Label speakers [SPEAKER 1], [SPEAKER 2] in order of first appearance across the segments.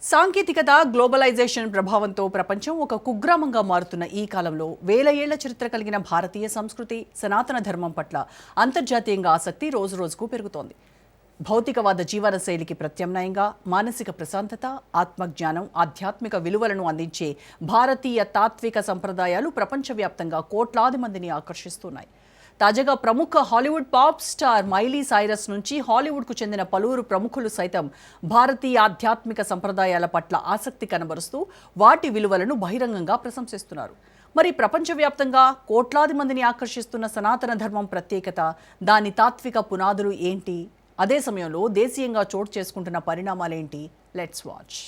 [SPEAKER 1] సాంకేతికత, గ్లోబలైజేషన్ ప్రభావంతో ప్రపంచం ఒక కుగ్రామంగా మారుతున్న ఈ కాలంలో వేల ఏళ్ల చరిత్ర కలిగిన భారతీయ సంస్కృతి, సనాతన ధర్మం పట్ల అంతర్జాతీయంగా ఆసక్తి రోజురోజుకు పెరుగుతోంది. భౌతికవాద జీవన శైలికి ప్రత్యామ్నాయంగా మానసిక ప్రశాంతత, ఆత్మజ్ఞానం, ఆధ్యాత్మిక విలువలను అందించే భారతీయ తాత్విక సంప్రదాయాలు ప్రపంచవ్యాప్తంగా కోట్లాది మందిని ఆకర్షిస్తున్నాయి. తాజాగా ప్రముఖ Hollywood pop star Miley Cyrus నుంచి హాలీవుడ్కు చెందిన పలువురు ప్రముఖులు సైతం భారతీయ ఆధ్యాత్మిక సంప్రదాయాల పట్ల ఆసక్తి కనబరుస్తూ వాటి విలువలను బహిరంగంగా ప్రశంసిస్తున్నారు. మరి ప్రపంచవ్యాప్తంగా కోట్లాది మందిని ఆకర్షిస్తున్న సనాతన ధర్మం ప్రత్యేకత, దాని తాత్విక పునాదులు ఏంటి? అదే సమయంలో దేశీయంగా చోటు చేసుకుంటున్న పరిణామాలేంటి? Let's watch.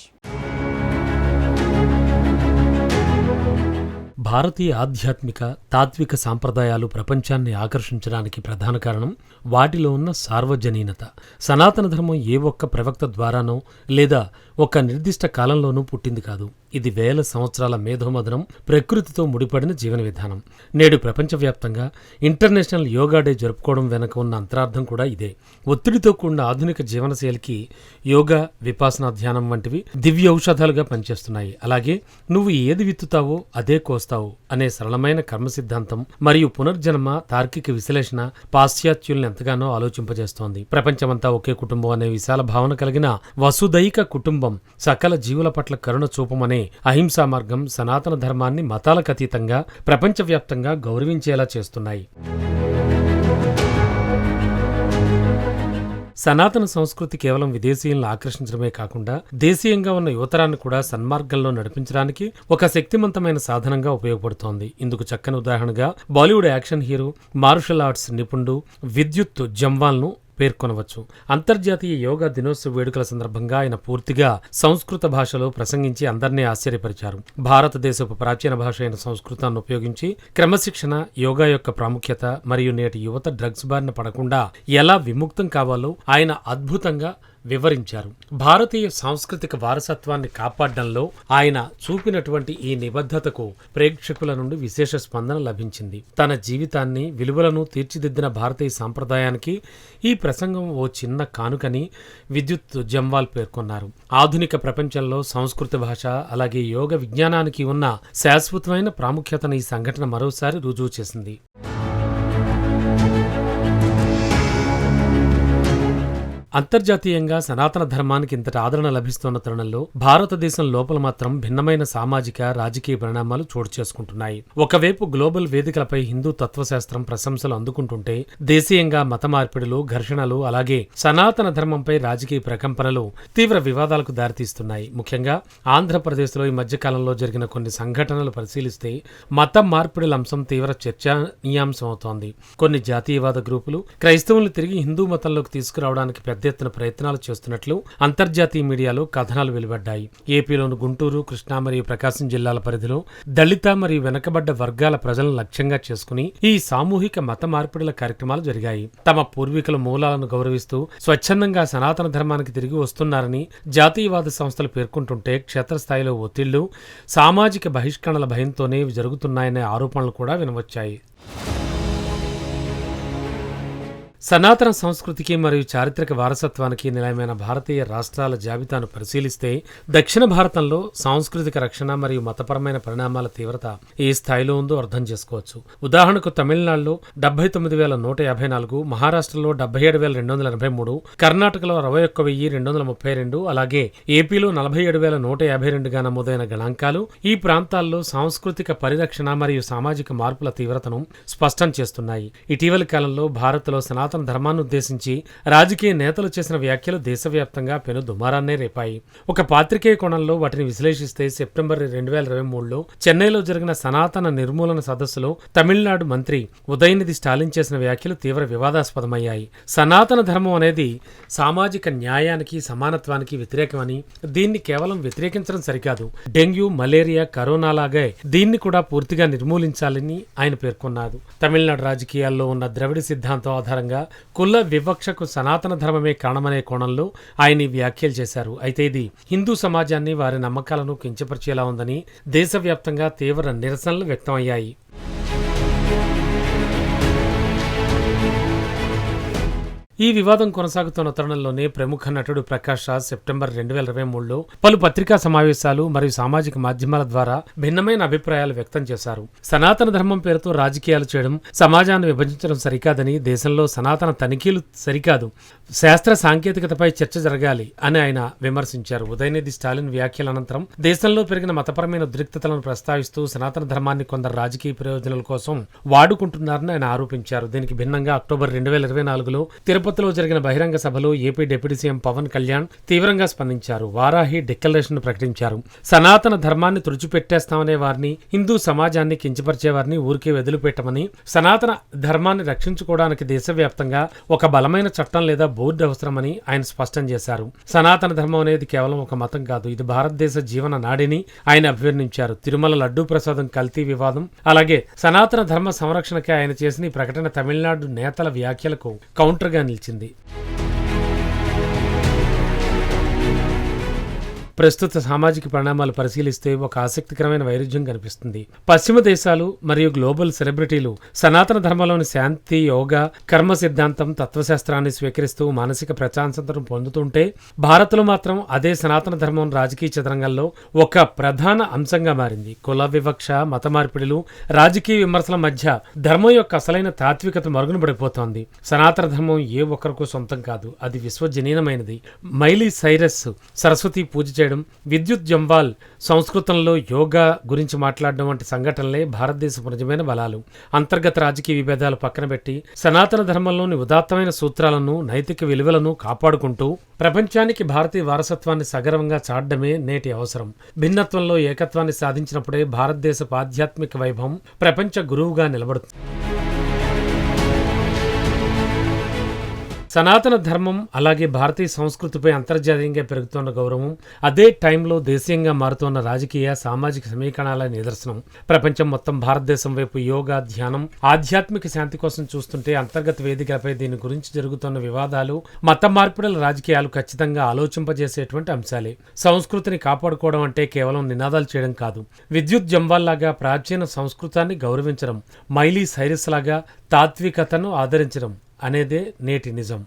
[SPEAKER 2] భారతీయ ఆధ్యాత్మిక, తాత్విక సాంప్రదాయాలు ప్రపంచాన్ని ఆకర్షించడానికి ప్రధాన కారణం వాటిలో ఉన్న సార్వజనీనత. సనాతన ధర్మం ఏ ఒక్క ప్రవక్త ద్వారానో లేదా ఒక నిర్దిష్ట కాలంలోనూ పుట్టింది కాదు. ఇది వేల సంవత్సరాల మేధోమథనం, ప్రకృతితో ముడిపడిన జీవన విధానం. నేడు ప్రపంచవ్యాప్తంగా ఇంటర్నేషనల్ యోగా డే జరుపుకోవడం వెనక ఉన్న అంతరార్థం కూడా ఇదే. ఒత్తిడితో కూడిన ఆధునిక జీవనశైలికి యోగా, విపాసనా ధ్యానం వంటివి దివ్య ఔషధాలుగా పనిచేస్తున్నాయి. అలాగే నువ్వు ఏది విత్తుతావో అదే కోస్తావు అనే సరళమైన కర్మ సిద్ధాంతం మరియు పునర్జన్మ తార్కిక విశ్లేషణ పాశ్చాత్యుల్ని ఎంతగానో ఆలోచింపజేస్తోంది. ప్రపంచమంతా ఒకే కుటుంబం అనే విశాల భావన కలిగిన వసుదైక కుటుంబం, సకల జీవుల పట్ల కరుణ చూపమనే అహింసా మార్గం సనాతన ధర్మాన్ని మతాలకు అతీతంగా ప్రపంచవ్యాప్తంగా గౌరవించేలా చేస్తున్నాయి. సనాతన సంస్కృతి కేవలం విదేశీయులను ఆకర్షించడమే కాకుండా దేశీయంగా ఉన్న యువతరాన్ని కూడా సన్మార్గంలో నడిపించడానికి ఒక శక్తివంతమైన సాధనంగా ఉపయోగపడుతోంది. ఇందుకు చక్కని ఉదాహరణగా Bollywood action hero, martial arts నిపుణుడు విద్యుత్ జంవాల్ను పేర్కొనవచ్చు. అంతర్జాతీయ యోగా దినోత్సవ వేడుకల సందర్భంగా ఆయన పూర్తిగా సంస్కృత భాషలో ప్రసంగించి అందరినీ ఆశ్చర్యపరిచారు. భారతదేశపు ప్రాచీన భాష అయిన సంస్కృతాన్ని ఉపయోగించి క్రమశిక్షణ, యోగా యొక్క ప్రాముఖ్యత మరియు నేటి యువత డ్రగ్స్ బారిన పడకుండా ఎలా విముక్తం కావాలో ఆయన అద్భుతంగా వివరించారు. భారతీయ సాంస్కృతిక వారసత్వాన్ని కాపాడడంలో ఆయన చూపినటువంటి ఈ నిబద్ధతకు ప్రేక్షకుల నుండి విశేష స్పందన లభించింది. తన జీవితాన్ని, విలువలను తీర్చిదిద్దిన భారతీయ సాంప్రదాయానికి ఈ ప్రసంగం ఓ చిన్న కానుకని విద్యుత్ జంవాల్ పేర్కొన్నారు. ఆధునిక ప్రపంచంలో సంస్కృత భాష అలాగే యోగ విజ్ఞానానికి ఉన్న శాశ్వతమైన ప్రాముఖ్యతను ఈ సంఘటన మరోసారి రుజువు చేసింది. అంతర్జాతీయంగా సనాతన ధర్మానికి ఇంతటి ఆదరణ లభిస్తున్న తరుణంలో భారతదేశం లోపల మాత్రం భిన్నమైన సామాజిక, రాజకీయ పరిణామాలు చోటు చేసుకుంటున్నాయి. ఒకవైపు గ్లోబల్ వేదికలపై హిందూ తత్వశాస్త్రం ప్రశంసలు అందుకుంటుంటే, దేశీయంగా మత మార్పిడులు, ఘర్షణలు అలాగే సనాతన ధర్మంపై రాజకీయ ప్రకంపనలు తీవ్ర వివాదాలకు దారితీస్తున్నాయి. ముఖ్యంగా ఆంధ్రప్రదేశ్లో ఈ మధ్యకాలంలో జరిగిన కొన్ని సంఘటనలు పరిశీలిస్తే మత మార్పిడుల అంశం తీవ్ర చర్చనీయాంశం అవుతోంది. కొన్ని జాతీయవాద గ్రూపులు క్రైస్తవులను తిరిగి హిందూ మతంలోకి తీసుకురావడానికి పెద్ద ఎత్తున ప్రయత్నాలు చేస్తున్నట్లు అంతర్జాతీయ మీడియాలో కథనాలు వెలువడ్డాయి. ఏపీలోని గుంటూరు, కృష్ణా మరియు ప్రకాశం జిల్లాల పరిధిలో దళిత మరియు వెనుకబడ్డ వర్గాల ప్రజలను లక్ష్యంగా చేసుకుని ఈ సామూహిక మత మార్పిడుల కార్యక్రమాలు జరిగాయి. తమ పూర్వీకుల మూలాలను గౌరవిస్తూ స్వచ్ఛందంగా సనాతన ధర్మానికి తిరిగి వస్తున్నారని జాతీయవాద సంస్థలు పేర్కొంటుంటే, క్షేత్రస్థాయిలో ఒత్తిళ్లు, సామాజిక బహిష్కరణల భయంతోనే జరుగుతున్నాయనే ఆరోపణలు కూడా వినవచ్చాయి. సనాతన సంస్కృతికి మరియు చారిత్రక వారసత్వానికి నిలయమైన భారతీయ రాష్ట్రాల జాబితాను పరిశీలిస్తే దక్షిణ భారతంలో సాంస్కృతిక రక్షణ మరియు మతపరమైన పరిణామాల తీవ్రత ఏ స్థాయిలో ఉందో అర్థం చేసుకోవచ్చు. ఉదాహరణకు తమిళనాడులో 79,154, మహారాష్ట్రలో 77,283, కర్ణాటకలో 61,232, అలాగే ఏపీలో 47,152గా నమోదైన గణాంకాలు ఈ ప్రాంతాల్లో సాంస్కృతిక పరిరక్షణ మరియు సామాజిక మార్పుల తీవ్రతను స్పష్టం చేస్తున్నాయి. ఇటీవలి కాలంలో భారత్లో సనాతన ధర్మాన్ని ఉద్దేశించి రాజకీయ నేతలు చేసిన వ్యాఖ్యలు దేశవ్యాప్తంగా పెను దుమారాన్నే రేపాయి. ఒక పాత్రికేయ కోణంలో వాటిని విశ్లేషిస్తే, సెప్టెంబర్ 2023లో చెన్నైలో జరిగిన సనాతన నిర్మూలన సదస్సులో తమిళనాడు మంత్రి ఉదయనిధి స్టాలిన్ చేసిన వ్యాఖ్యలు తీవ్ర వివాదాస్పదమయ్యాయి. సనాతన ధర్మం అనేది సామాజిక న్యాయానికి, సమానత్వానికి వ్యతిరేకమని, దీన్ని కేవలం వ్యతిరేకించడం సరికాదు, డెంగ్యూ, మలేరియా, కరోనాలాగే దీన్ని కూడా పూర్తిగా నిర్మూలించాలని ఆయన పేర్కొన్నారు. తమిళనాడు రాజకీయాల్లో ఉన్న ద్రవిడ సిద్ధాంతం ఆధారంగా కుల వివక్షకు సనాతన ధర్మమే కారణమనే కోణంలో ఆయన వ్యాఖ్యలు చేశారు. అయితే ఇది హిందూ సమాజాన్ని, వారి నమ్మకాలను కించపరిచేలా ఉందని దేశవ్యాప్తంగా తీవ్ర నిరసనలు వ్యక్తమయ్యాయి. ఈ వివాదం కొనసాగుతున్న తరుణంలోనే ప్రముఖ నటుడు ప్రకాష్ రాజ్ సెప్టెంబర్ 2023లో పలు పత్రికా సమావేశాలు మరియు సామాజిక మాధ్యమాల ద్వారా భిన్నమైన అభిప్రాయాలు వ్యక్తం చేశారు. సనాతన ధర్మం పేరుతో రాజకీయాలు చేయడం, సమాజాన్ని విభజించడం సరికాదని, దేశంలో సనాతన తనిఖీలు సరికాదు, శాస్త్ర సాంకేతికతపై చర్చ జరగాలి అని ఆయన విమర్శించారు. ఉదయనిధి స్టాలిన్ వ్యాఖ్యల అనంతరం దేశంలో పెరిగిన మతపరమైన ఉద్రిక్తతలను ప్రస్తావిస్తూ సనాతన ధర్మాన్ని కొందరు రాజకీయ ప్రయోజనాల కోసం వాడుకుంటున్నారని ఆయన ఆరోపించారు. దీనికి భిన్నంగా అక్టోబర్ 2024లో తిరుపతిలో జరిగిన బహిరంగ సభలో AP deputy CM Pawan Kalyan తీవ్రంగా స్పందించారు. వారాహి డిక్లరేషన్ ప్రకటించారు. సనాతన ధర్మాన్ని తుడిచిపెట్టేస్తామనే వారిని, హిందూ సమాజాన్ని కించపరిచే వారిని ఊరికే వదిలిపెట్టమని, సనాతన ధర్మాన్ని రక్షించుకోవడానికి దేశవ్యాప్తంగా ఒక బలమైన చట్టం లేదా బోర్డు అవసరమని ఆయన స్పష్టం చేశారు. సనాతన ధర్మం అనేది కేవలం ఒక మతం కాదు, ఇది భారతదేశ జీవన నాడిని ఆయన అభివర్ణించారు. తిరుమల లడ్డూ ప్రసాదం కల్తీ వివాదం, అలాగే సనాతన ధర్మ సంరక్షణకి ఆయన చేసిన ఈ ప్రకటన తమిళనాడు నేతల వ్యాఖ్యలకు కౌంటర్గా నిలిచింది. ప్రస్తుత సామాజిక పరిణామాలు పరిశీలిస్తే ఒక ఆసక్తికరమైన వైరుధ్యం కనిపిస్తుంది. పశ్చిమ దేశాలు మరియు గ్లోబల్ సెలబ్రిటీలు సనాతన ధర్మంలోని శాంతి, యోగా, కర్మ సిద్ధాంతం, తత్వశాస్త్రాన్ని స్వీకరిస్తూ మానసిక ప్రశాంతతను పొందుతుంటే, భారత్లో మాత్రం అదే సనాతన ధర్మం రాజకీయ చదరంగంలో ఒక ప్రధాన అంశంగా మారింది. కుల వివక్ష, మత మార్పిడులు, రాజకీయ విమర్శల మధ్య ధర్మం యొక్క అసలైన తాత్వికత మరుగున పడిపోతోంది. సనాతన ధర్మం ఏ ఒక్కరికూ సొంతం కాదు, అది విశ్వజనీనమైనది. మైలీ సైరస్ సరస్వతి పూజ చేయడం, విద్యుత్ జంవాల్ సంస్కృతంలో యోగా గురించి మాట్లాడడం వంటి సంఘటనలే భారతదేశపు నిజమైన బలాలు. అంతర్గత రాజకీయ విభేదాలు పక్కన పెట్టి సనాతన ధర్మంలోని ఉదాత్తమైన సూత్రాలను, నైతిక విలువలను కాపాడుకుంటూ ప్రపంచానికి భారతీయ వారసత్వాన్ని సగర్వంగా చాటడమే నేటి అవసరం. భిన్నత్వంలో ఏకత్వాన్ని సాధించినప్పుడే భారతదేశపు ఆధ్యాత్మిక వైభవం ప్రపంచ గురువుగా నిలబడుతుంది. సనాతన ధర్మం అలాగే భారతీయ సంస్కృతిపై అంతర్జాతీయంగా పెరుగుతున్న గౌరవం, అదే టైంలో దేశీయంగా మారుతున్న రాజకీయ, సామాజిక సమీకరణాల నిదర్శనం. ప్రపంచం మొత్తం భారతదేశం వైపు యోగా, ధ్యానం, ఆధ్యాత్మిక శాంతి కోసం చూస్తుంటే అంతర్గత వేదికలపై దీని గురించి జరుగుతున్న వివాదాలు, మత మార్పిడుల రాజకీయాలు ఖచ్చితంగా ఆలోచింపజేసేటువంటి అంశాలే. సంస్కృతిని కాపాడుకోవడం అంటే కేవలం నినాదాలు చేయడం కాదు, విద్యుత్ జంవాల్లాగా ప్రాచీన సంస్కృతాన్ని గౌరవించడం, మైలీ సైరస్ లాగా తాత్వికతను ఆదరించడం అనేదే నేటి నిజం.